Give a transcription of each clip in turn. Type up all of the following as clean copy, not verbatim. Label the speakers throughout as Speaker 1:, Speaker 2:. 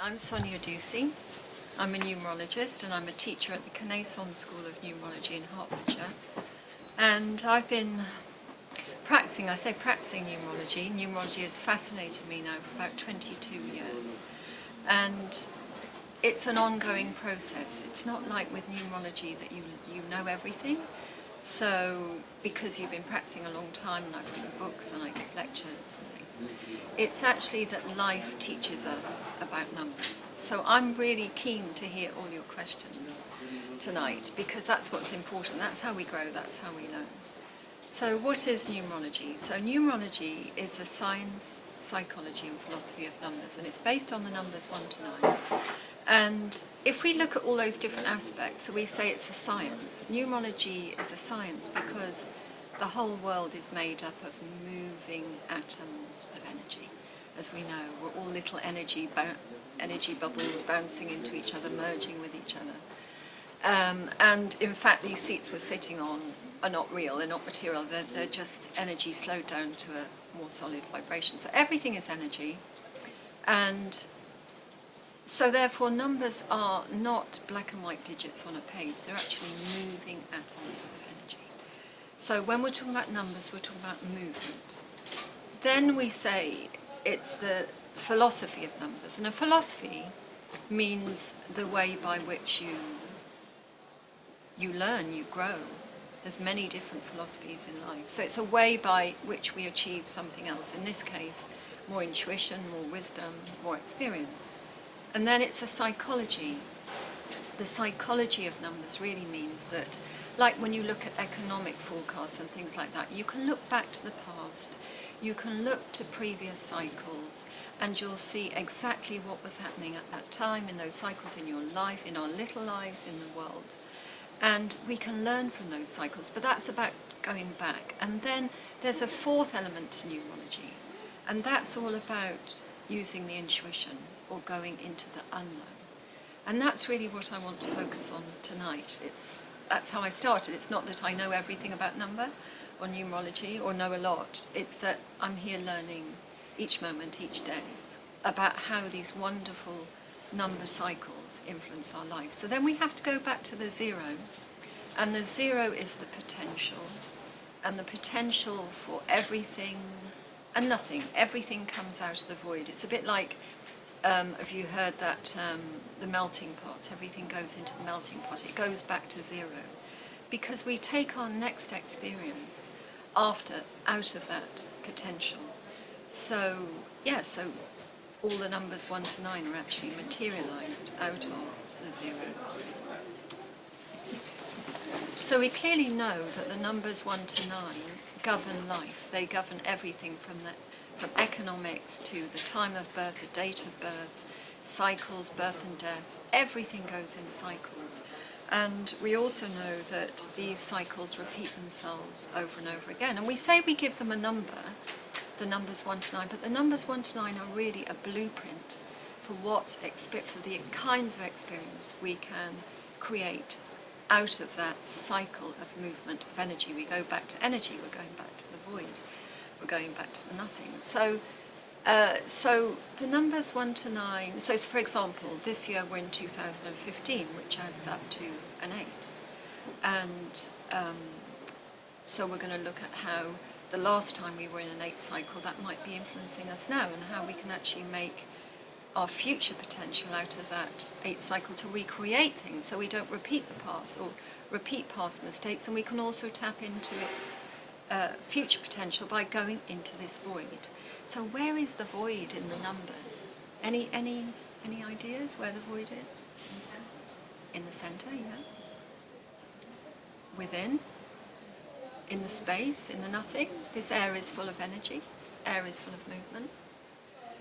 Speaker 1: I'm Sonia Ducie. I'm a numerologist and I'm a teacher at the Connaissance School of Numerology in Hertfordshire. And I've been practicing numerology. Numerology has fascinated me now for about 22 years. And it's an ongoing process. It's not like with numerology that you know everything. So, because you've been practicing a long time and I've written books and I give lectures and things, it's actually that life teaches us about numbers. So I'm really keen to hear all your questions tonight because that's what's important. That's how we grow, that's how we learn. So what is numerology? So numerology is the science, psychology and philosophy of numbers, and it's based on the numbers 1 to 9. And if we look at all those different aspects, so we say it's a science. Numerology is a science because the whole world is made up of moving atoms of energy. As we know, we're all little energy bubbles bouncing into each other, merging with each other. And in fact, these seats we're sitting on are not real, they're not material, they're just energy slowed down to a more solid vibration. So everything is energy. And so therefore numbers are not black and white digits on a page, they're actually moving atoms of energy. So when we're talking about numbers, we're talking about movement. Then we say it's the philosophy of numbers, and a philosophy means the way by which you learn, you grow. There's many different philosophies in life. So it's a way by which we achieve something else. In this case, more intuition, more wisdom, more experience. And then it's a psychology. The psychology of numbers really means that, like when you look at economic forecasts and things like that, you can look back to the past, you can look to previous cycles, and you'll see exactly what was happening at that time in those cycles in your life, in our little lives, in the world. And we can learn from those cycles, but that's about going back. And then there's a fourth element to numerology, and that's all about using the intuition or going into the unknown. And that's really what I want to focus on tonight. That's how I started. It's not that I know everything about number or numerology or know a lot. It's that I'm here learning each moment, each day, about how these wonderful number cycles influence our lives. So then we have to go back to the zero, and the zero is the potential, and the potential for everything and nothing. Everything comes out of the void. It's a bit like, have you heard that the melting pot, everything goes into the melting pot, it goes back to zero, because we take our next experience out of that potential. So yeah, so all the numbers 1 to 9 are actually materialized out of the zero. So we clearly know that the numbers 1 to 9 govern life. They govern everything from economics to the time of birth, the date of birth, cycles, birth and death. Everything goes in cycles. And we also know that these cycles repeat themselves over and over again. And we say we give them a number, the numbers 1 to 9, but the numbers 1 to 9 are really a blueprint for for the kinds of experience we can create out of that cycle of movement of energy. We go back to energy, we're going back to the void, we're going back to the nothing. So the numbers 1 to 9, so for example, this year we're in 2015, which adds up to an 8. And so we're going to look at how the last time we were in an 8 cycle, that might be influencing us now, and how we can actually make our future potential out of that 8 cycle to recreate things so we don't repeat the past or repeat past mistakes, and we can also tap into its future potential by going into this void. So where is the void in the numbers? Any ideas where the void is?
Speaker 2: In the center.
Speaker 1: In the center, yeah. Within? In the space, in the nothing. This air is full of energy, this air is full of movement.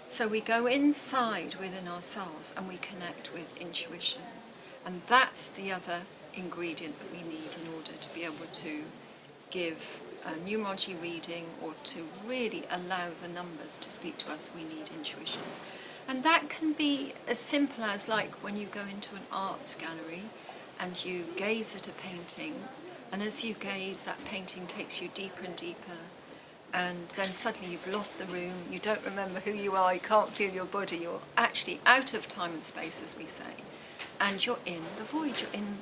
Speaker 1: So we go inside within ourselves and we connect with intuition. And that's the other ingredient that we need in order to be able to give a numerology reading or to really allow the numbers to speak to us. We need intuition. And that can be as simple as like when you go into an art gallery and you gaze at a painting, and as you gaze, that painting takes you deeper and deeper and then suddenly you've lost the room, you don't remember who you are, you can't feel your body, you're actually out of time and space, as we say, and you're in the void, you're in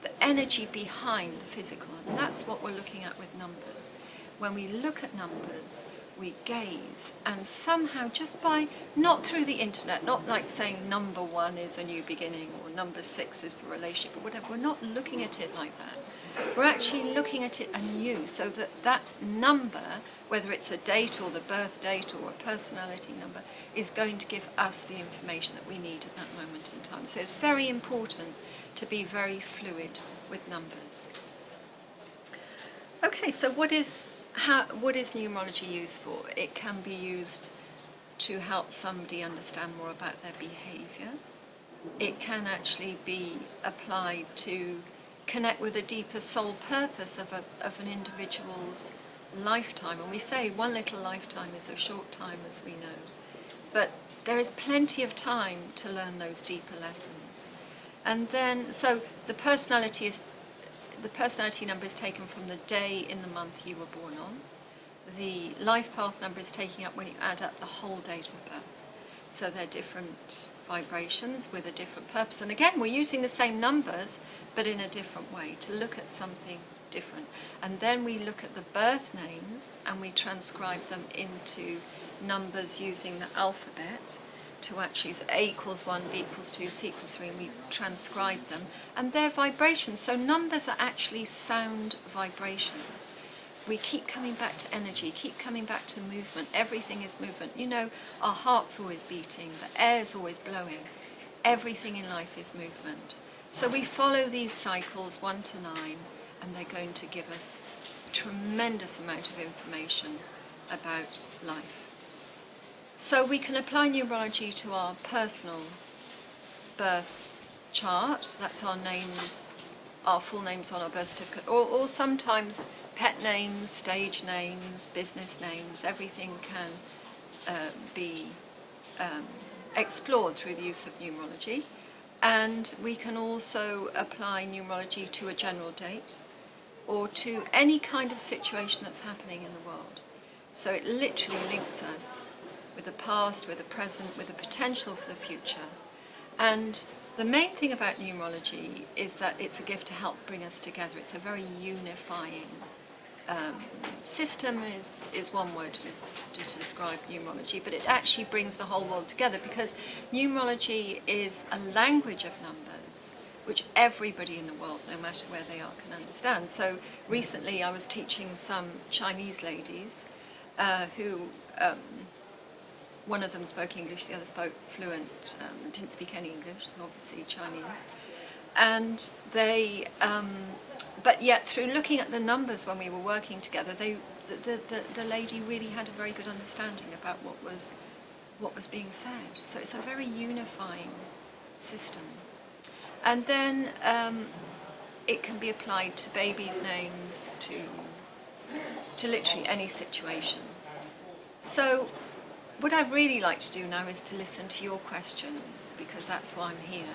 Speaker 1: the energy behind the physical, and that's what we're looking at with numbers. When we look at numbers, we gaze, and somehow just by, not through the internet, not like saying number 1 is a new beginning or number 6 is for relationship or whatever, we're not looking at it like that. We're actually looking at it anew, so that that number, whether it's a date or the birth date or a personality number, is going to give us the information that we need at that moment in time. So it's very important to be very fluid with numbers. Okay, so what is numerology used for? It can be used to help somebody understand more about their behaviour. It can actually be applied to connect with a deeper soul purpose of an individual's lifetime. And we say one little lifetime is a short time, as we know. But there is plenty of time to learn those deeper lessons. And then, so the personality number is taken from the day in the month you were born on. The life path number is taken up when you add up the whole date of birth. So they're different vibrations with a different purpose. And again, we're using the same numbers, but in a different way, to look at something different. And then we look at the birth names and we transcribe them into numbers using the alphabet to actually use A equals 1, B equals 2, C equals 3, and we transcribe them. And they're vibrations. So numbers are actually sound vibrations. We keep coming back to energy, keep coming back to movement. Everything is movement. You know, our heart's always beating, the air's always blowing. Everything in life is movement. So we follow these cycles 1 to 9, and they're going to give us a tremendous amount of information about life. So we can apply numerology to our personal birth chart. That's our names, our full names on our birth certificate, or sometimes pet names, stage names, business names. Everything can be explored through the use of numerology. And we can also apply numerology to a general date or to any kind of situation that's happening in the world. So it literally links us with the past, with the present, with the potential for the future. And the main thing about numerology is that it's a gift to help bring us together. It's a very unifying system is one word to describe numerology, but it actually brings the whole world together, because numerology is a language of numbers which everybody in the world, no matter where they are, can understand. So recently I was teaching some Chinese ladies who one of them spoke English, the other spoke fluent, didn't speak any English, obviously Chinese. And they, but yet through looking at the numbers when we were working together, the lady really had a very good understanding about what was being said. So it's a very unifying system. And then it can be applied to babies' names, to literally any situation. So what I'd really like to do now is to listen to your questions, because that's why I'm here,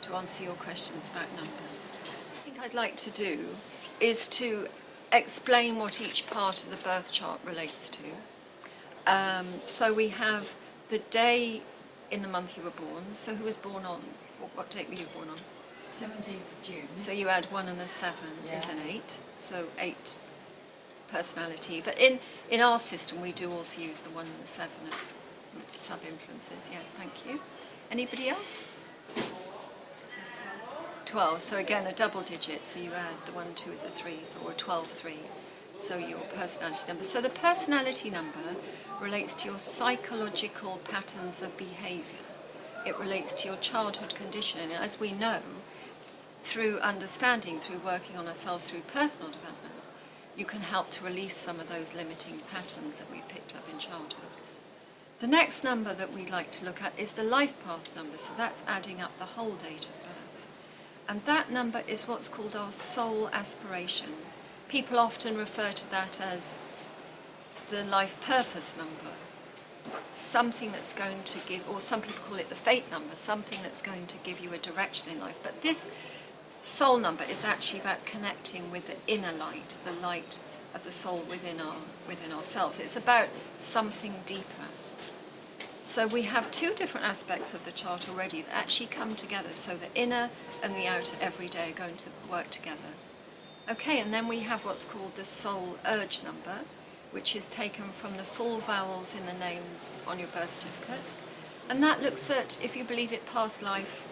Speaker 1: to answer your questions about numbers. I think I'd like to do is to explain what each part of the birth chart relates to. So we have the day in the month you were born. So who was born on, what date were you born on?
Speaker 2: 17th of June.
Speaker 1: So you add 1 and a 7 is an 8. So 8 personality. But in our system we do also use the 1 and the 7 as sub-influences. Yes, thank you. Anybody else? 12, so again a double digit, so you add the 1, 2 is a 3, so or 12, 3, so your personality number. So the personality number relates to your psychological patterns of behaviour. It relates to your childhood conditioning, and as we know, through understanding, through working on ourselves, through personal development, you can help to release some of those limiting patterns that we picked up in childhood. The next number that we'd like to look at is the life path number, so that's adding up the whole date of birth. And that number is what's called our soul aspiration. People often refer to that as the life purpose number, something that's going to give, or some people call it the fate number, something that's going to give you a direction in life. But this soul number is actually about connecting with the inner light, the light of the soul within ourselves. It's about something deeper. So we have two different aspects of the chart already that actually come together. So the inner and the outer every day are going to work together. Okay, and then we have what's called the soul urge number, which is taken from the full vowels in the names on your birth certificate. And that looks at, if you believe it, past life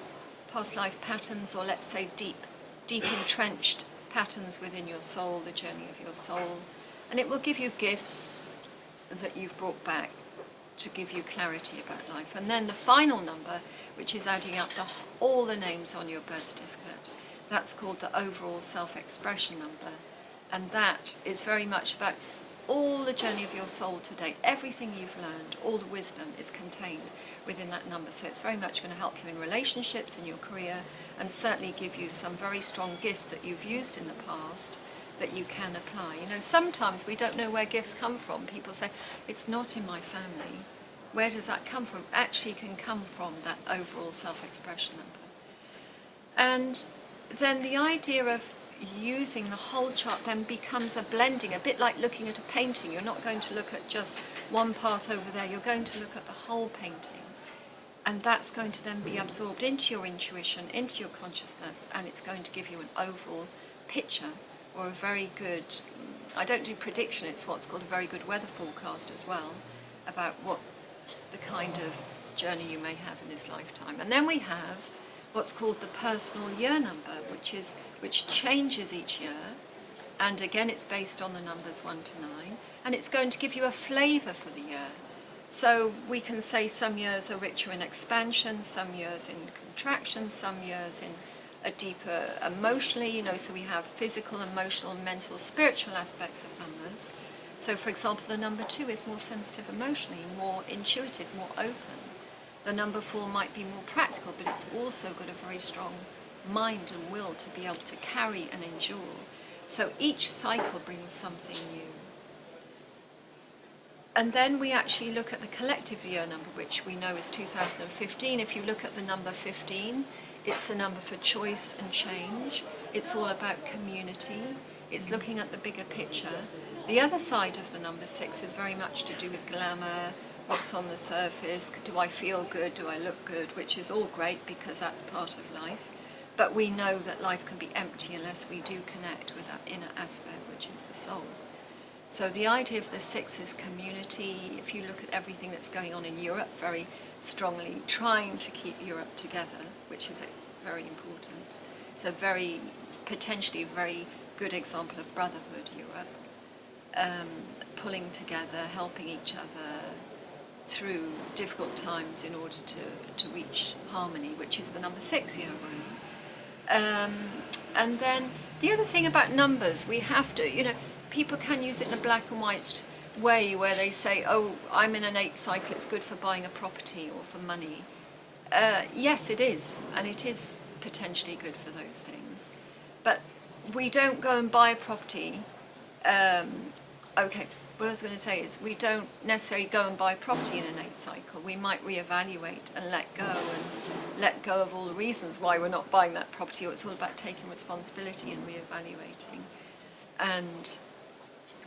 Speaker 1: patterns, or let's say deep entrenched patterns within your soul, the journey of your soul. And it will give you gifts that you've brought back to give you clarity about life. And then the final number, which is adding up all the names on your birth certificate, that's called the overall self-expression number. And that is very much about all the journey of your soul to date. Everything you've learned, all the wisdom is contained within that number. So it's very much going to help you in relationships, in your career, and certainly give you some very strong gifts that you've used in the past that you can apply. You know, sometimes we don't know where gifts come from. People say, it's not in my family. Where does that come from? Actually can come from that overall self-expression number. And then the idea of using the whole chart then becomes a blending, a bit like looking at a painting. You're not going to look at just one part over there, you're going to look at the whole painting. And that's going to then be absorbed into your intuition, into your consciousness, and it's going to give you an overall picture, or a very good, I don't do prediction, it's what's called a very good weather forecast as well, about what the kind of journey you may have in this lifetime. And then we have what's called the personal year number, which changes each year, and again it's based on the numbers 1 to 9, and it's going to give you a flavour for the year. So we can say some years are richer in expansion, some years in contraction, some years in a deeper emotionally, you know, so we have physical, emotional, mental, spiritual aspects of numbers. So for example, the number 2 is more sensitive emotionally, more intuitive, more open. The number 4 might be more practical, but it's also got a very strong mind and will to be able to carry and endure. So each cycle brings something new. And then we actually look at the collective year number, which we know is 2015. If you look at the number 15, it's the number for choice and change. It's all about community. It's looking at the bigger picture. The other side of the number 6 is very much to do with glamour, what's on the surface, do I feel good, do I look good, which is all great because that's part of life. But we know that life can be empty unless we do connect with that inner aspect, which is the soul. So the idea of the 6 is community. If you look at everything that's going on in Europe, very strongly trying to keep Europe together, which is very important. It's a very, potentially very good example of brotherhood, Europe. Pulling together, helping each other through difficult times in order to reach harmony, which is the number 6 year room. And then the other thing about numbers, we have to, you know, people can use it in a black and white way where they say, oh, I'm in an 8 cycle, it's good for buying a property or for money. Yes, it is, and it is potentially good for those things. But we don't go and buy a property. Okay, what I was going to say is we don't necessarily go and buy a property in an 8 cycle. We might reevaluate and let go of all the reasons why we're not buying that property. It's all about taking responsibility and reevaluating and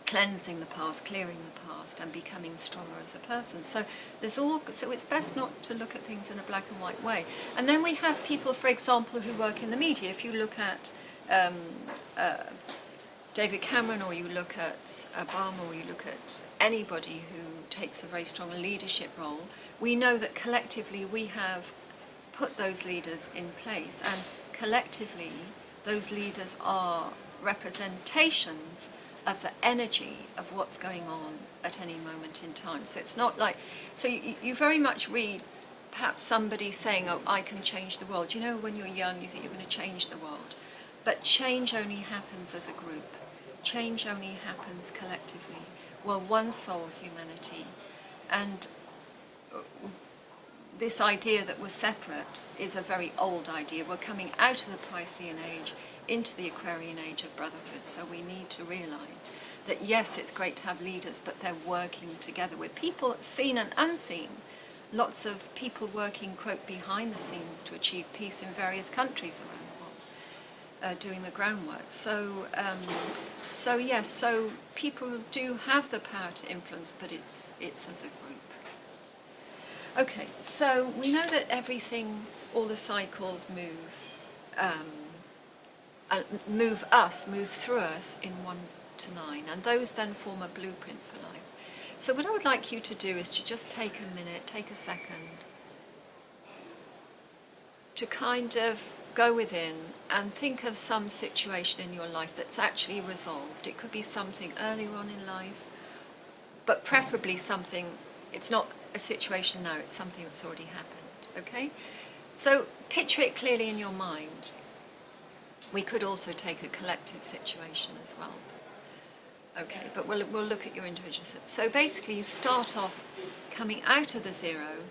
Speaker 1: cleansing the past, clearing the past, and becoming stronger as a person. So it's best not to look at things in a black and white way. And then we have people, for example, who work in the media. If you look at David Cameron, or you look at Obama, or you look at anybody who takes a very strong leadership role, we know that collectively we have put those leaders in place, and collectively those leaders are representations of the energy of what's going on at any moment in time. So it's not like, so you very much read perhaps somebody saying, oh, I can change the world. You know, when you're young you think you're going to change the world, but change only happens as a group. Change only happens collectively. We're one soul, humanity, and this idea that we're separate is a very old idea. We're coming out of the Piscean age into the Aquarian age of brotherhood, so we need to realise that yes, it's great to have leaders, but they're working together with people seen and unseen. Lots of people working, quote, behind the scenes to achieve peace in various countries around the doing the groundwork. So, so yes, so people do have the power to influence, but it's as a group. Okay, so we know that everything, all the cycles move through us in 1 to 9, and those then form a blueprint for life. So what I would like you to do is to just take a minute, take a second, to kind of go within and think of some situation in your life that's actually resolved. It could be something earlier on in life, but preferably something, it's not a situation now, it's something that's already happened, okay? So picture it clearly in your mind. We could also take a collective situation as well. Okay, but we'll look at your individual. So basically you start off coming out of the zero,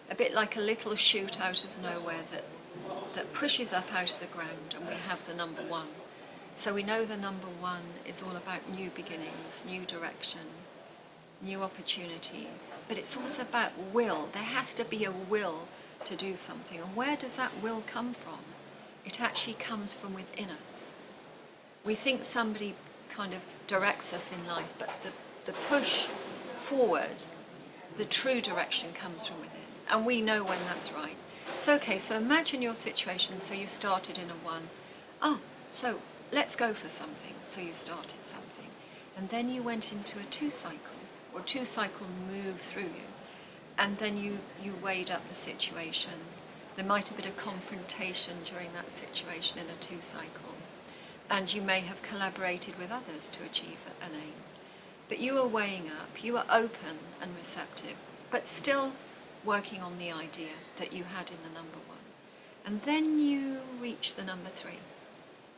Speaker 1: a bit like a little shoot out of nowhere that pushes up out of the ground, and we have the number 1. So we know the number 1 is all about new beginnings, new direction, new opportunities, but it's also about will. There has to be a will to do something. And where does that will come from? It actually comes from within us. We think somebody kind of directs us in life, but the push forward, the true direction comes from within. And we know when that's right. So okay, so imagine your situation. So you started in a 1. So let's go for something. So you started something. And then you went into a 2 cycle, or 2 cycle moved through you. And then you weighed up the situation. There might have been a confrontation during that situation in a 2 cycle. And you may have collaborated with others to achieve an aim. But you were weighing up, you were open and receptive, but still working on the idea that you had in the number 1. And then you reach the number 3.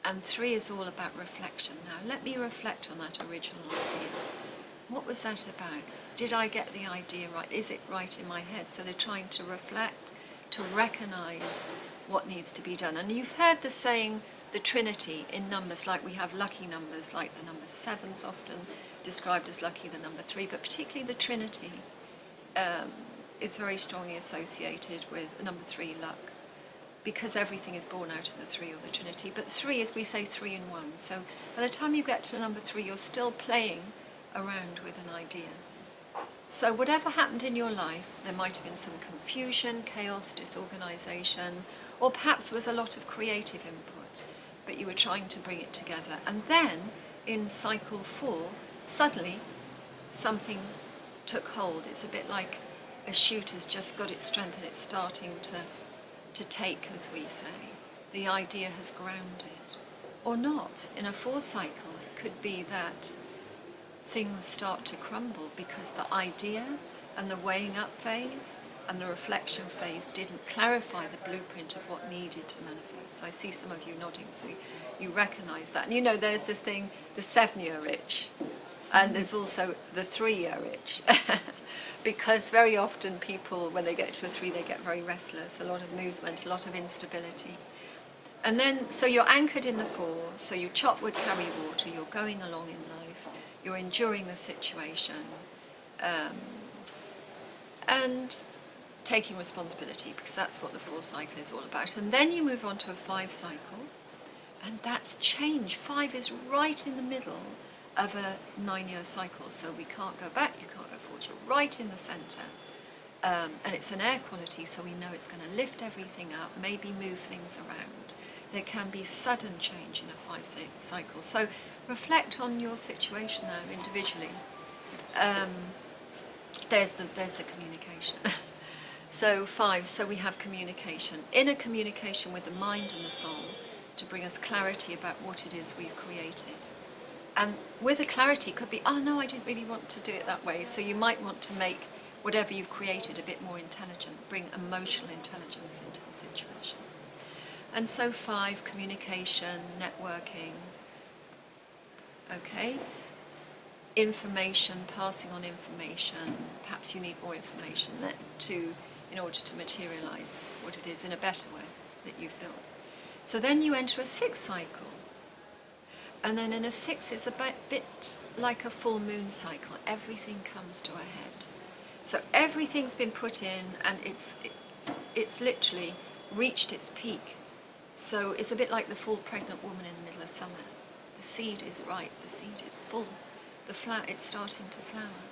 Speaker 1: And 3 is all about reflection. Now let me reflect on that original idea. What was that about? Did I get the idea right? Is it right in my head? So they're trying to reflect, to recognize what needs to be done. And you've heard the saying, the Trinity in numbers, like we have lucky numbers, like the number 7's often described as lucky, the number 3, but particularly the Trinity is very strongly associated with number 3, luck, because everything is born out of the 3 or the Trinity. But 3 is, we say 3 in 1. So by the time you get to number 3, you're still playing around with an idea. So whatever happened in your life, there might have been some confusion, chaos, disorganization, or perhaps there was a lot of creative input, but you were trying to bring it together. And then in cycle 4, suddenly something took hold. It's a bit like a shoot has just got its strength and it's starting to take, as we say. The idea has grounded. Or not. In a 4 cycle, it could be that things start to crumble because the idea and the weighing up phase and the reflection phase didn't clarify the blueprint of what needed to manifest. I see some of you nodding, so you recognize that. And you know, there's this thing, the 7-year itch, and there's also the 3-year itch. Because very often people, when they get to a 3, they get very restless, a lot of movement, a lot of instability. And then, so you're anchored in the 4, so you chop wood, carry water, you're going along in life, you're enduring the situation, and taking responsibility, because that's what the 4 cycle is all about. And then you move on to a 5 cycle, and that's change. 5 is right in the middle of a 9-year cycle, so we can't go back, you can't go forward, you're right in the centre. And it's an air quality, so we know it's going to lift everything up, maybe move things around. There can be sudden change in a 5 cycle. So reflect on your situation now individually. There's the communication. So 5, so we have communication. Inner communication with the mind and the soul to bring us clarity about what it is we've created. And with a clarity could be, oh no, I didn't really want to do it that way. So you might want to make whatever you've created a bit more intelligent, bring emotional intelligence into the situation. And so 5, communication, networking, okay? Information, passing on information, perhaps you need more information in order to materialize what it is in a better way that you've built. So then you enter a 6 cycle. And then in a 6, it's a bit like a full moon cycle. Everything comes to a head. So everything's been put in, and it's literally reached its peak. So it's a bit like the full pregnant woman in the middle of summer. The seed is ripe, the seed is full. The flower, it's starting to flower.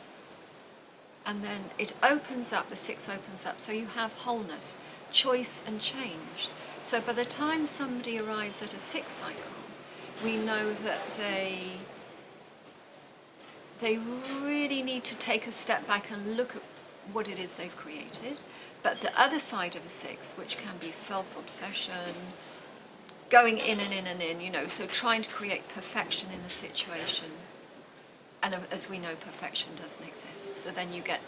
Speaker 1: And then it opens up, the 6 opens up, so you have wholeness, choice and change. So by the time somebody arrives at a 6 cycle, we know that they really need to take a step back and look at what it is they've created. But the other side of a 6, which can be self-obsession, going in and in and in, you know, so trying to create perfection in the situation. And as we know, perfection doesn't exist. So then you get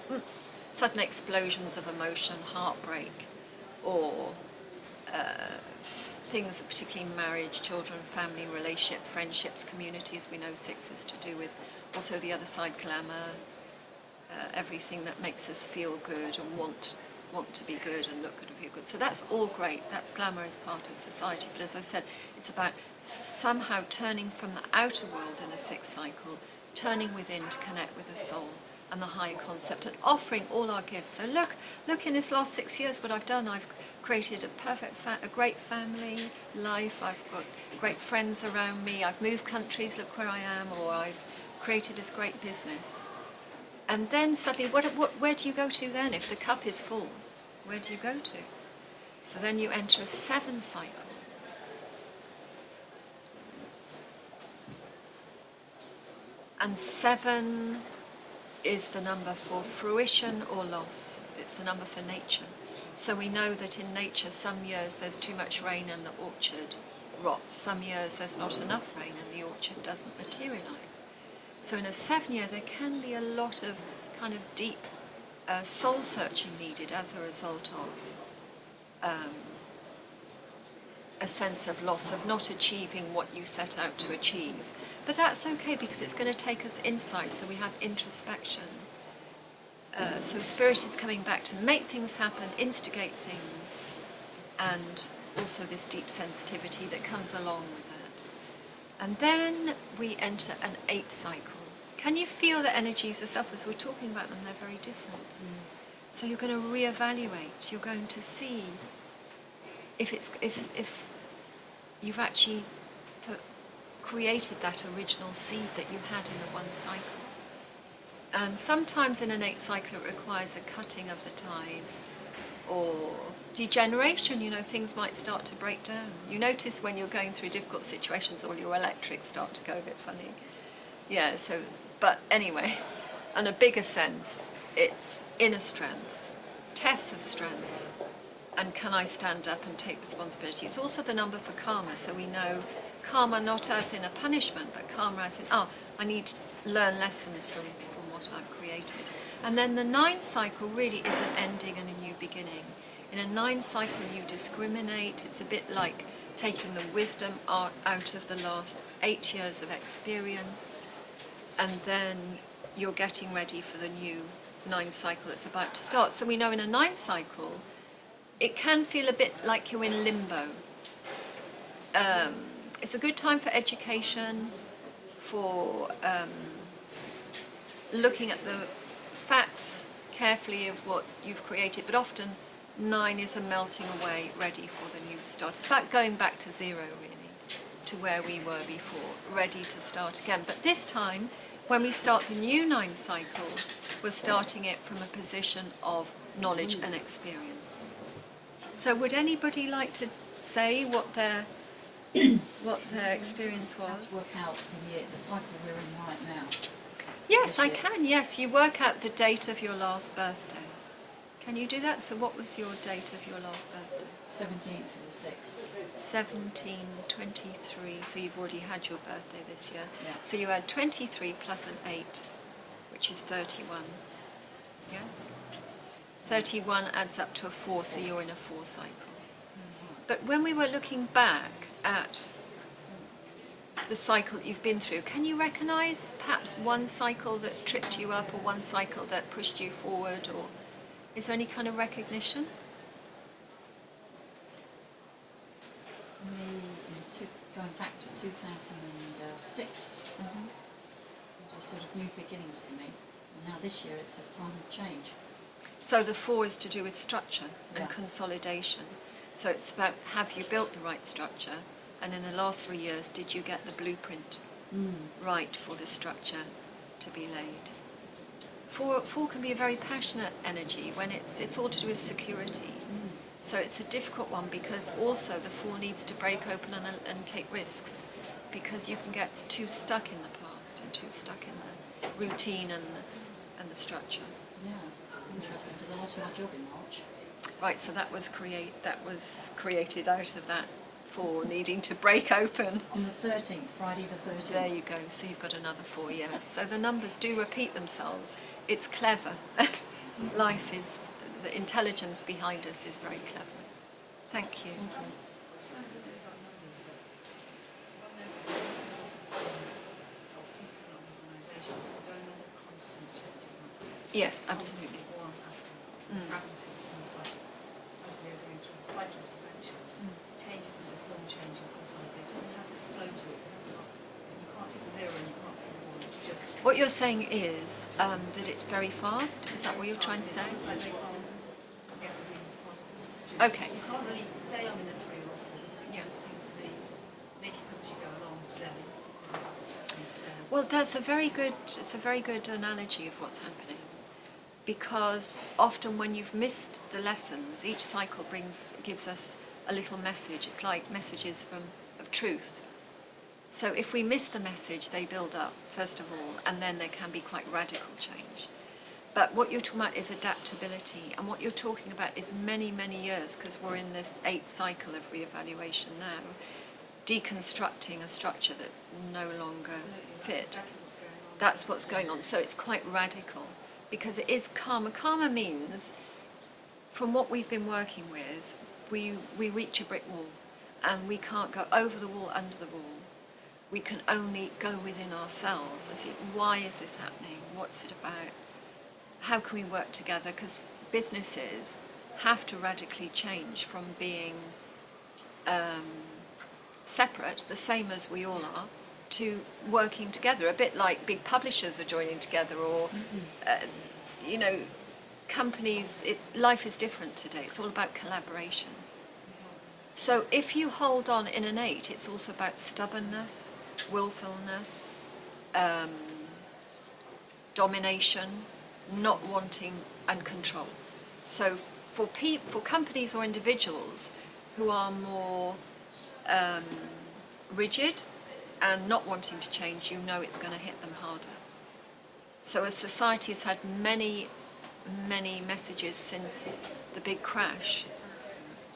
Speaker 1: sudden explosions of emotion, heartbreak, or things, particularly marriage, children, family, relationship, friendships, communities. We know 6 is to do with also the other side, glamour, everything that makes us feel good and want to be good and look good and feel good. So that's all great. That's glamour as part of society. But as I said, it's about somehow turning from the outer world in a 6 cycle, turning within to connect with the soul and the higher concept, and offering all our gifts. So look in this last 6 years what I've done. I've created a great family life. I've got great friends around me. I've moved countries, look where I am, or I've created this great business. And then suddenly, where do you go to then? If the cup is full, where do you go to? So then you enter a 7 cycle. And 7 is the number for fruition or loss. It's the number for nature. So we know that in nature, some years there's too much rain and the orchard rots. Some years there's not enough rain and the orchard doesn't materialize. So in a 7 year, there can be a lot of kind of deep soul searching needed as a result of a sense of loss, of not achieving what you set out to achieve. But that's okay, because it's going to take us insight, so we have introspection. So Spirit is coming back to make things happen, instigate things, and also this deep sensitivity that comes along with that. And then we enter an 8 cycle. Can you feel the energies yourself? As we're talking about them, they're very different. So you're going to reevaluate. You're going to see if you've actually created that original seed that you had in the 1 cycle. And sometimes in an 8 cycle it requires a cutting of the ties or degeneration. You know, things might start to break down. You notice when you're going through difficult situations, all your electrics start to go a bit funny. Yeah, so, but anyway, on a bigger sense, it's inner strength, tests of strength, and can I stand up and take responsibility. It's also the number for karma, so we know karma not as in a punishment, but karma as in, I need to learn lessons from what I've created. And then the 9 cycle really is an ending and a new beginning. In a 9 cycle you discriminate. It's a bit like taking the wisdom out of the last 8 years of experience, and then you're getting ready for the new 9 cycle that's about to start. So we know in a 9 cycle it can feel a bit like you're in limbo. It's a good time for education, for looking at the facts carefully of what you've created, but often 9 is a melting away, ready for the new start. It's about going back to 0, really, to where we were before, ready to start again. But this time, when we start the new 9 cycle, we're starting it from a position of knowledge and experience. So would anybody like to say what their experience was?
Speaker 2: How to work out the cycle we're in right now.
Speaker 1: Yes, I can. Yes, you work out the date of your last birthday. Can you do that? So what was your date of your last birthday?
Speaker 2: 17th of the 6th.
Speaker 1: 1723. So you've already had your birthday this year.
Speaker 2: Yeah.
Speaker 1: So you add 23 plus an 8, which is 31. Yes? 31 adds up to a 4, so you're in a 4 cycle. But when we were looking back at the cycle that you've been through, can you recognise perhaps one cycle that tripped you up or one cycle that pushed you forward, or is there any kind of recognition?
Speaker 2: Going back to 2006, it was a sort of new beginnings for me. And now this year it's a time of change.
Speaker 1: So the 4 is to do with structure and
Speaker 2: Yeah.
Speaker 1: consolidation. So it's about, have you built the right structure, and in the last 3 years, did you get the blueprint right for the structure to be laid? Four can be a very passionate energy when it's all to do with security. So it's a difficult one because also the 4 needs to break open and take risks, because you can get too stuck in the past and too stuck in the routine and the structure.
Speaker 2: Yeah, interesting, because I lost my job in March.
Speaker 1: Right, so that was created out of that 4 needing to break open.
Speaker 2: On the 13th, Friday the 13th.
Speaker 1: There you go, so you've got another 4, yes. So the numbers do repeat themselves. It's clever. Life is, the intelligence behind us is very clever. Thank you. Yes, absolutely.
Speaker 3: Change isn't just one change and consolidates. It doesn't have this flow to it. It has a lot. You can't see the 0 and you can't see the 1. It's just.
Speaker 1: What you're saying is that it's very fast? Is that what you're trying to say?
Speaker 3: It's like they can't guess it being part of this.
Speaker 1: Okay.
Speaker 3: You can't really say I'm in the 3 or 4 because it
Speaker 1: Yeah.
Speaker 3: just seems to be make it up as you go along today. Because this is what's happening today.
Speaker 1: Well, it's a very good analogy of what's happening. Because often when you've missed the lessons, each cycle gives us a little message. It's like messages of truth. So if we miss the message, they build up, first of all, and then there can be quite radical change. But what you're talking about is adaptability, and what you're talking about is many, many years, because we're in this 8th cycle of reevaluation now, deconstructing a structure that no longer fit. That's what's going on. So it's quite radical, because it is karma. Karma means, from what we've been working with, we reach a brick wall, and we can't go over the wall, under the wall. We can only go within ourselves and see, why is this happening? What's it about? How can we work together? Because businesses have to radically change from being separate, the same as we all are, to working together, a bit like big publishers are joining together, or companies. Life is different today. It's all about collaboration. So if you hold on in an 8, it's also about stubbornness, willfulness, domination, not wanting, and control. So for companies or individuals who are more rigid and not wanting to change, it's going to hit them harder. So as society has had many, many messages since the big crash,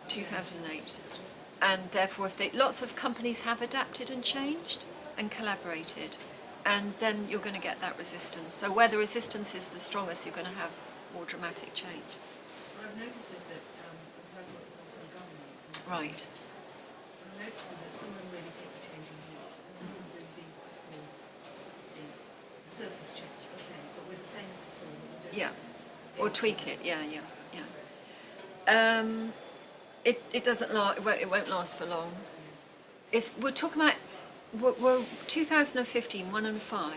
Speaker 1: 2008, and therefore lots of companies have adapted and changed and collaborated, and then you're going to get that resistance. So where the resistance is the strongest, you're going to have more dramatic change.
Speaker 3: What I've noticed is that I've worked with the government.
Speaker 1: Right.
Speaker 3: What I've noticed is that some of them really take the change in hand, and some of them do the surface change, okay, but we're the same as before. Just
Speaker 1: Or tweak it, yeah. It doesn't last. It won't last for long. We're talking about. We're 2015, 1 and 5,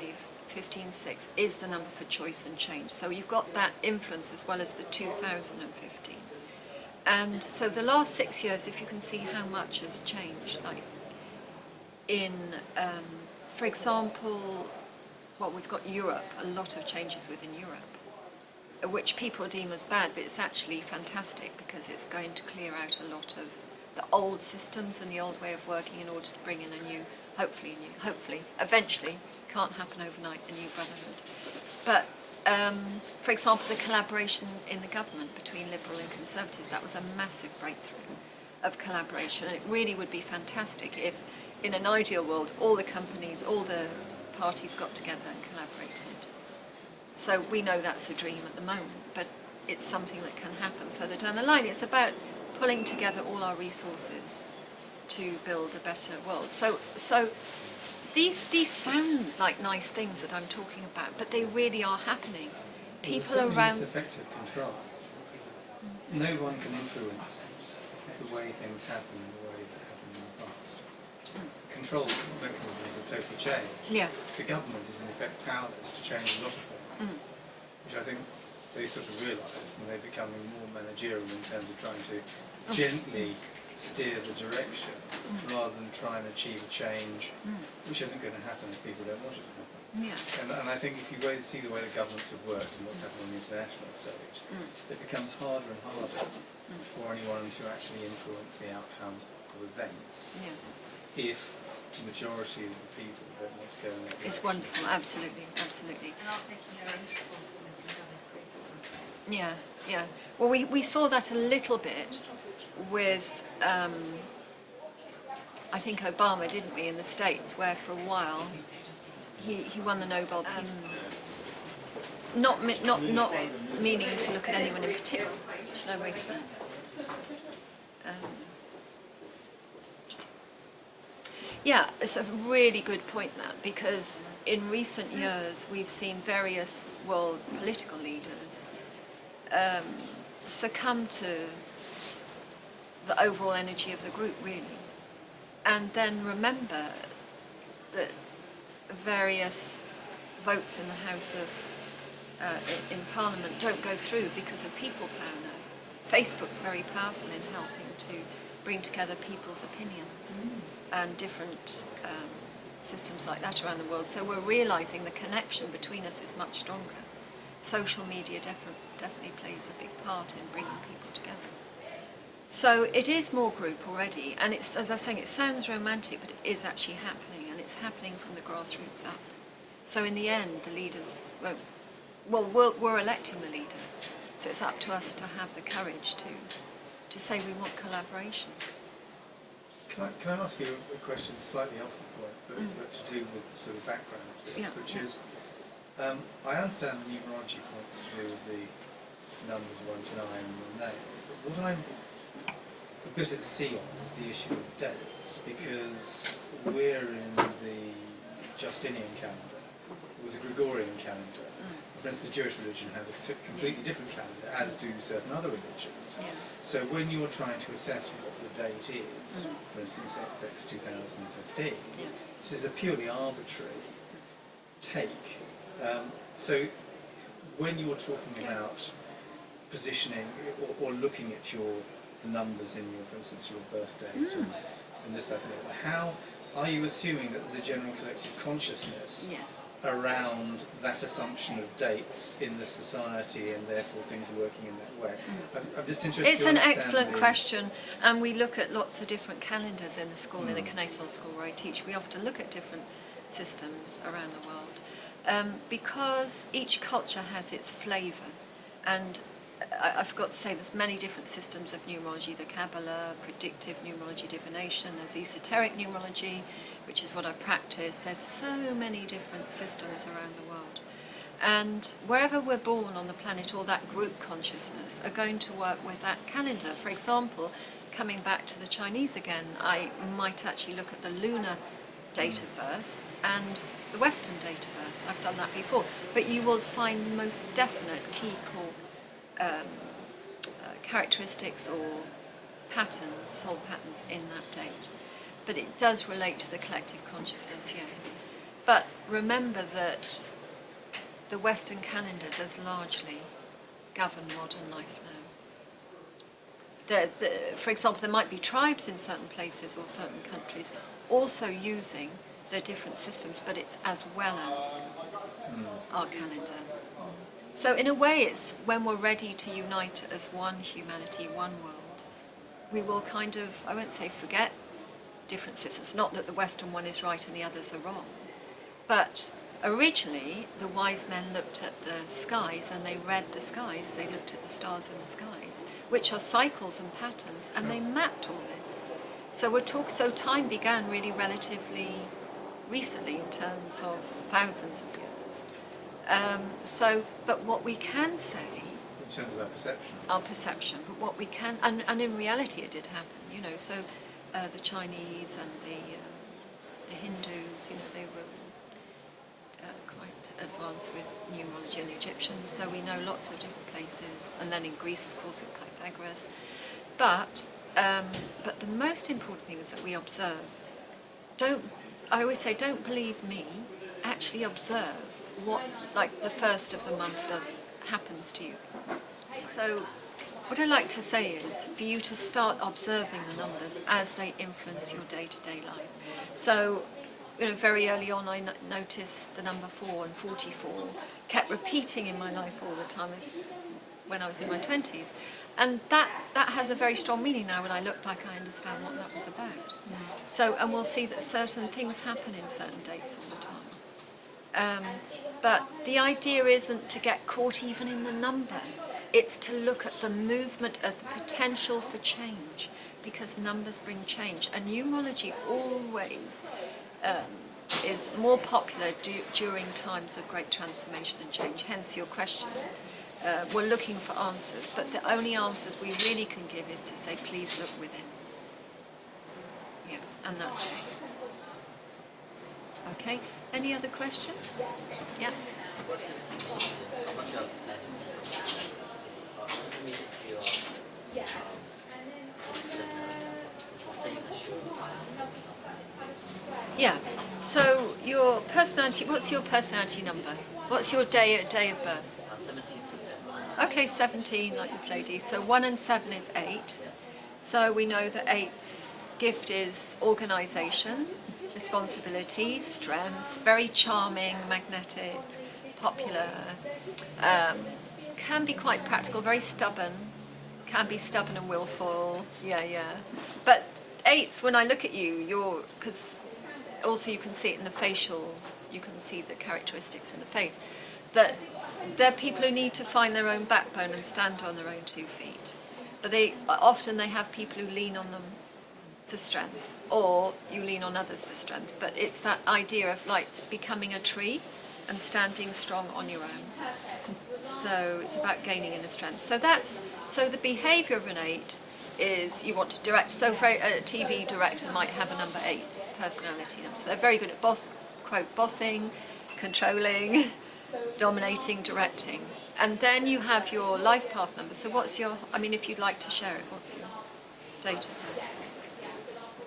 Speaker 1: 15, 6 is the number for choice and change. So you've got that influence as well as the 2015. And so the last 6 years, if you can see how much has changed, like for example, we've got Europe, a lot of changes within Europe, which people deem as bad, but it's actually fantastic because it's going to clear out a lot of the old systems and the old way of working in order to bring in a new, hopefully, eventually, can't happen overnight, a new brotherhood. But, for example, the collaboration in the government between Liberal and Conservatives, that was a massive breakthrough of collaboration, and it really would be fantastic if, in an ideal world, all the companies, all the parties got together and collaborated. So we know that's a dream at the moment, but it's something that can happen further down the line. It's about pulling together all our resources to build a better world. So these sound like nice things that I'm talking about, but they really are happening. People around.
Speaker 4: It's effective control. No one can influence the way things happen in the way that happened in the past. Control mechanisms are totally changed.
Speaker 1: Yeah.
Speaker 4: The government is in effect powerless to change a lot of things, which I think they sort of realise, and they're becoming more managerial in terms of trying to gently steer the direction rather than try and achieve a change which isn't going to happen if people don't want it to happen.
Speaker 1: Yeah.
Speaker 4: And I think if you see the way the governments have worked and what's happened on the international stage, it becomes harder and harder for anyone to actually influence the outcome of events if the majority of the people don't want to go in that direction.
Speaker 1: It's wonderful, absolutely, absolutely.
Speaker 3: And are taking their own responsibility how they've created something.
Speaker 1: Yeah, yeah. Well, we saw that a little bit with, I think Obama, didn't we, in the States, where for a while he won the Nobel Peace. Not meaning to look at anyone in particular. Should I wait a minute? Yeah, it's a really good point, that, because in recent years we've seen various world political leaders succumb to the overall energy of the group, really, and then remember that various votes in the House of in Parliament don't go through because of people power now. Facebook's very powerful in helping to bring together people's opinions and different systems like that around the world. So we're realising the connection between us is much stronger. Social media definitely plays a big part in bringing people together. So it is more group already, and it's, as I was saying, it sounds romantic, but it is actually happening, and it's happening from the grassroots up. So in the end, the leaders won't, well, we're electing the leaders, so it's up to us to have the courage to say we want collaboration.
Speaker 4: Can I ask you a question slightly off the point, but to do with the sort of background, which is, I understand the numerology points to do with the numbers 1 to 9 and the name, but what I'm a bit at sea on is the issue of dates, because we're in the Justinian calendar. It was a Gregorian calendar. For instance, the Jewish religion has a completely different calendar, as do certain other religions. So when you're trying to assess what the date is, for instance, XX 2015, this is a purely arbitrary take. So when you're talking about positioning or looking at the numbers in your, for instance, your birth date and this, that, and the other, how are you assuming that there's a general collective consciousness around that assumption of dates in the society, and therefore things are working in that way? I'm just interested.
Speaker 1: It's an excellent question, and we look at lots of different calendars in the school, in the Connaissance School where I teach. We often look at different systems around the world because each culture has its flavour, and I forgot to say there's many different systems of numerology: the Kabbalah, predictive numerology, divination, there's esoteric numerology, which is what I practice. There's so many different systems around the world. And wherever we're born on the planet, all that group consciousness are going to work with that calendar. For example, coming back to the Chinese again, I might actually look at the lunar date of birth and the Western date of birth. I've done that before. But you will find most definite key core characteristics or patterns, soul patterns in that date. But it does relate to the collective consciousness, yes. But remember that the Western calendar does largely govern modern life now. For example, there might be tribes in certain places or certain countries also using their different systems, but it's as well as our calendar. So in a way, it's when we're ready to unite as one humanity, one world, we will kind of, I won't say forget different systems, not that the Western one is right and the others are wrong, but originally the wise men looked at the skies and they read the skies, they looked at the stars in the skies, which are cycles and patterns, and they mapped all this. So so time began really relatively recently in terms of thousands of years. But what we can say,
Speaker 4: in terms of
Speaker 1: our perception, but what we can, and in reality it did happen, you know, so the Chinese and the Hindus, you know, they were quite advanced with numerology, and the Egyptians, so we know lots of different places, and then in Greece, of course, with Pythagoras. But the most important thing is that we observe. I always say, don't believe me, actually observe what, like the first of the month happens to you. So what I like to say is for you to start observing the numbers as they influence your day-to-day life. So, very early on I noticed the number 4 and 44 kept repeating in my life all the time when I was in my 20s. And that has a very strong meaning now. When I look back, I understand what that was about. So, and we'll see that certain things happen in certain dates all the time. But the idea isn't to get caught even in the number. It's to look at the movement of the potential for change, because numbers bring change. And numerology always is more popular during times of great transformation and change, hence your question. We're looking for answers, but the only answers we really can give is to say, please look within. Yeah, and that's it. Okay, any other questions? Yeah?
Speaker 5: What does it mean, how much of benefits of that? What does it mean if you are it's the same as your
Speaker 1: Yeah, so your personality, what's your personality number? What's your day of birth?
Speaker 5: 17th September.
Speaker 1: Okay, 17, like this lady. So 1 and 7 is 8. So we know that 8's gift is organisation, responsibility, strength, very charming, magnetic, popular, can be quite practical, very stubborn, can be stubborn and willful, yeah. But 8's, when I look at you, because also you can see it in the facial, you can see the characteristics in the face, that they're people who need to find their own backbone and stand on their own 2 feet. But often they have people who lean on them for strength, or you lean on others for strength. But it's that idea of like becoming a tree and standing strong on your own. So it's about gaining inner strength. So the behaviour of an 8 is you want to direct. So for a TV director might have a number 8 personality number. So they're very good at bossing, controlling, dominating, directing. And then you have your life path number. So if you'd like to share it, what's your date of birth?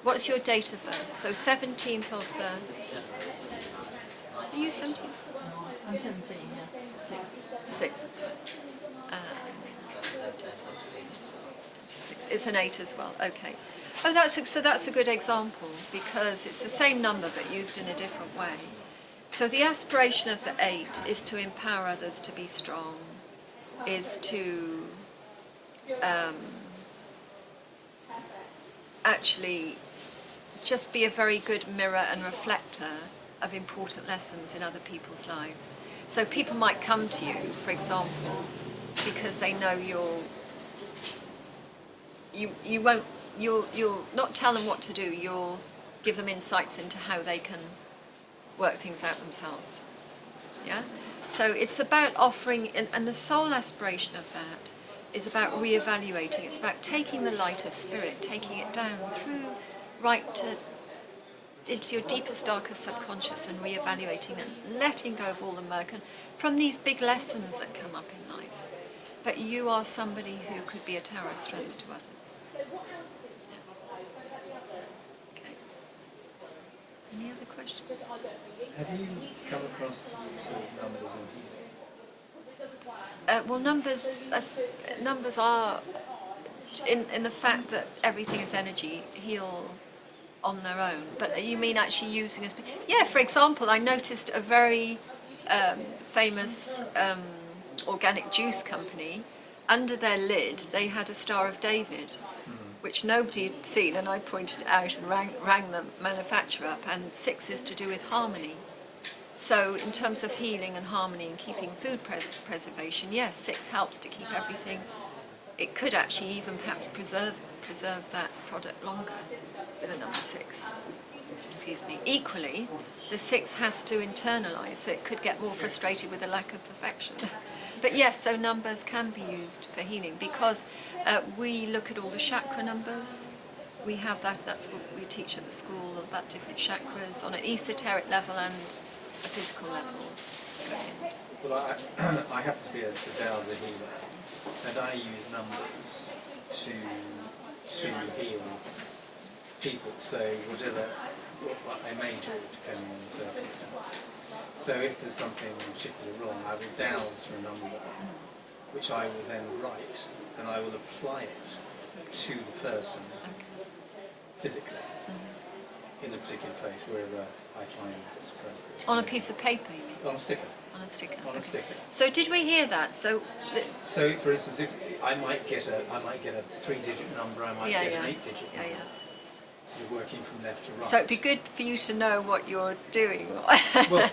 Speaker 1: What's your date of birth? So 17th of the... Are you 17th?
Speaker 2: I'm 17, yeah. 6.
Speaker 1: 6, that's right. 6. It's an 8 as well, okay. Oh, that's a good example, because it's the same number but used in a different way. So the aspiration of the 8 is to empower others to be strong, is to actually just be a very good mirror and reflector of important lessons in other people's lives. So people might come to you, for example, because they know you'll not tell them what to do, you'll give them insights into how they can work things out themselves. Yeah? So it's about offering, and the soul aspiration of that is about re-evaluating. It's about taking the light of spirit, taking it down through into your deepest, darkest subconscious and re-evaluating and letting go of all the murk and from these big lessons that come up in life. But you are somebody who could be a tower of strength to others. Yeah. Okay. Any other questions?
Speaker 4: Have you come across the use of numbers in healing?
Speaker 1: Well, numbers are, in the fact that everything is energy, heal on their own. But you mean actually using as... Yeah, for example, I noticed a very famous organic juice company, under their lid they had a Star of David, which nobody had seen, and I pointed it out and rang the manufacturer up, and 6 is to do with harmony. So in terms of healing and harmony and keeping food preservation, yes, 6 helps to keep everything. It could actually even perhaps preserve that product longer with a number 6. Excuse me. Equally, the 6 has to internalise, so it could get more frustrated with the lack of perfection. But yes, so numbers can be used for healing, because we look at all the chakra numbers. We have that's what we teach at the school, about different chakras on an esoteric level and a physical level.
Speaker 4: Well, I happen to be a Dowser healer, and I use numbers to heal people. So whatever I may do, depending on the circumstances. So if there's something particularly wrong, I will dowse for a number, which I will then write, and I will apply it to the person
Speaker 1: Okay.
Speaker 4: physically in a particular place, wherever I find it's appropriate.
Speaker 1: On a piece of paper, you mean?
Speaker 4: On a sticker.
Speaker 1: On a sticker.
Speaker 4: On a
Speaker 1: okay.
Speaker 4: sticker.
Speaker 1: So did we hear that? So,
Speaker 4: So, for instance, if I might get a 3-digit number, I might
Speaker 1: Yeah,
Speaker 4: get
Speaker 1: yeah.
Speaker 4: an 8-digit
Speaker 1: Yeah,
Speaker 4: number.
Speaker 1: yeah.
Speaker 4: Sort of working from left to right.
Speaker 1: So it'd be good for you to know what you're doing.
Speaker 4: Well,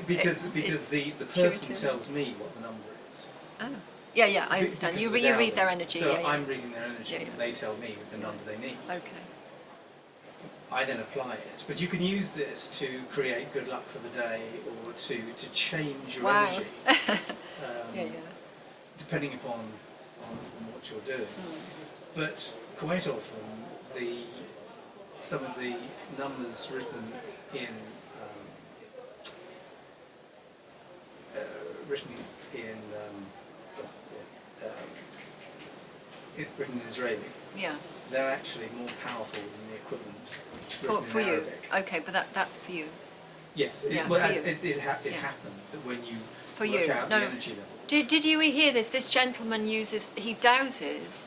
Speaker 4: because the person
Speaker 1: intuitive.
Speaker 4: tells me what the number is.
Speaker 1: Oh. Yeah, yeah, I
Speaker 4: Be-
Speaker 1: understand.
Speaker 4: because
Speaker 1: You,
Speaker 4: of the
Speaker 1: you read
Speaker 4: dowsing.
Speaker 1: their energy.
Speaker 4: So
Speaker 1: yeah, yeah.
Speaker 4: I'm reading their energy,
Speaker 1: Yeah, yeah.
Speaker 4: and they tell me the number they need.
Speaker 1: Okay.
Speaker 4: I then apply it. But you can use this to create good luck for the day, or to change your
Speaker 1: Wow.
Speaker 4: energy,
Speaker 1: Yeah, yeah.
Speaker 4: depending upon what you're doing. But quite often, some of the numbers written in written in Israeli,
Speaker 1: Yeah.
Speaker 4: they're actually more powerful than the equivalent written
Speaker 1: For
Speaker 4: in
Speaker 1: you.
Speaker 4: Arabic.
Speaker 1: Okay, but that's for you.
Speaker 4: Yes,
Speaker 1: Yeah,
Speaker 4: well,
Speaker 1: for
Speaker 4: as
Speaker 1: you.
Speaker 4: it
Speaker 1: Yeah.
Speaker 4: happens that when you
Speaker 1: For
Speaker 4: work
Speaker 1: you,
Speaker 4: out
Speaker 1: no.
Speaker 4: the energy levels.
Speaker 1: Did you hear this? This gentleman he douses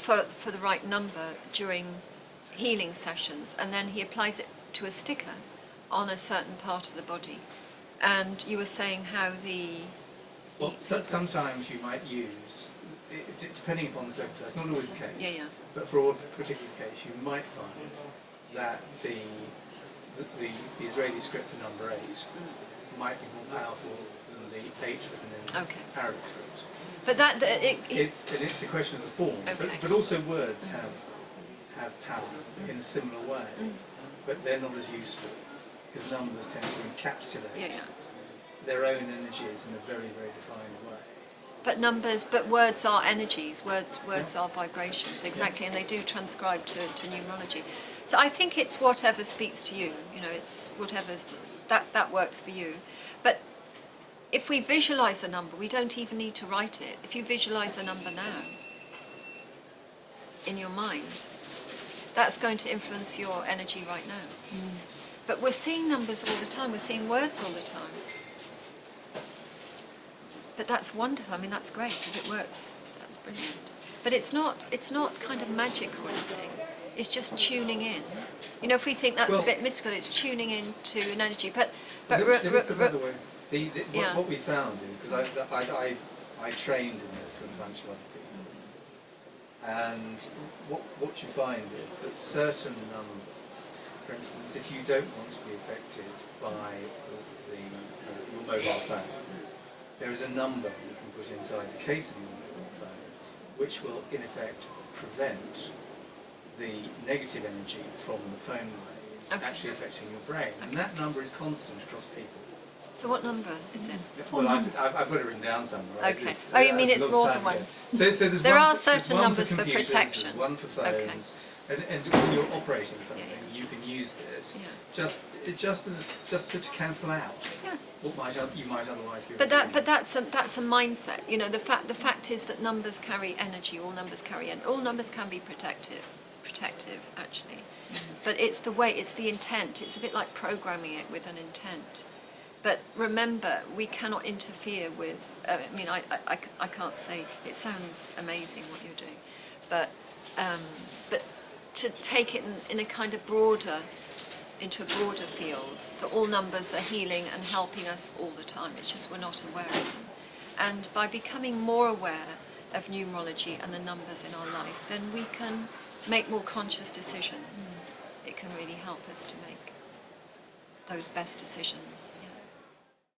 Speaker 1: for the right number during healing sessions, and then he applies it to a sticker on a certain part of the body. And you were saying how
Speaker 4: Well, sometimes you might use, depending upon the circumstance, not always the case,
Speaker 1: Yeah, yeah.
Speaker 4: but for a particular case, you might find that the Israeli script for number 8 might be more powerful than the 8 written in
Speaker 1: Okay.
Speaker 4: Arabic script.
Speaker 1: But
Speaker 4: It's a question of the form,
Speaker 1: Okay.
Speaker 4: but also words have power in a similar way, but they're not as useful, because numbers tend to encapsulate
Speaker 1: yeah, yeah.
Speaker 4: their own energies in a very, very defined way.
Speaker 1: But words are energies. Words are vibrations, exactly, and they do transcribe to numerology. So I think it's whatever speaks to you. You know, it's whatever's that works for you. But if we visualize a number, we don't even need to write it. If you visualize a number now in your mind, that's going to influence your energy right now. But we're seeing numbers all the time. We're seeing words all the time. But that's wonderful. I mean, that's great. If it works, that's brilliant. But it's not kind of magic or anything. It's just tuning in. You know, if we think that's a bit mystical, it's tuning in to an energy. But
Speaker 4: Let me put it another way.
Speaker 1: Yeah.
Speaker 4: What we found is, because I trained in this with a bunch of other people, and what you find is that certain numbers, for instance, if you don't want to be affected by your mobile phone, there is a number you can put inside the case of your mobile phone, which will in effect prevent the negative energy from the phone waves actually affecting your brain. And that number is constant across people.
Speaker 1: so what number is it?
Speaker 4: Well, I've got it written down somewhere.
Speaker 1: Okay.
Speaker 4: It's,
Speaker 1: Oh, you mean
Speaker 4: a
Speaker 1: it's
Speaker 4: long
Speaker 1: more
Speaker 4: time
Speaker 1: than one?
Speaker 4: ago. So there's
Speaker 1: There
Speaker 4: one
Speaker 1: are
Speaker 4: for, there's
Speaker 1: certain
Speaker 4: one
Speaker 1: numbers for
Speaker 4: computers,
Speaker 1: protection.
Speaker 4: There's one for
Speaker 1: Okay.
Speaker 4: phones, and when you're operating something, you can use this
Speaker 1: Yeah.
Speaker 4: just to cancel out
Speaker 1: Yeah.
Speaker 4: what you might otherwise be.
Speaker 1: But
Speaker 4: receiving.
Speaker 1: that's a mindset. You know, the fact is that numbers carry energy. All numbers carry all numbers can be protective actually. But it's the intent. It's a bit like programming it with an intent. But remember, we cannot interfere with. I mean, I can't say. It sounds amazing what you're doing, but to take it in a kind of into a broader field, that all numbers are healing and helping us all the time. It's just we're not aware of them. And by becoming more aware of numerology and the numbers in our life, then we can make more conscious decisions. It can really help us to make those best decisions.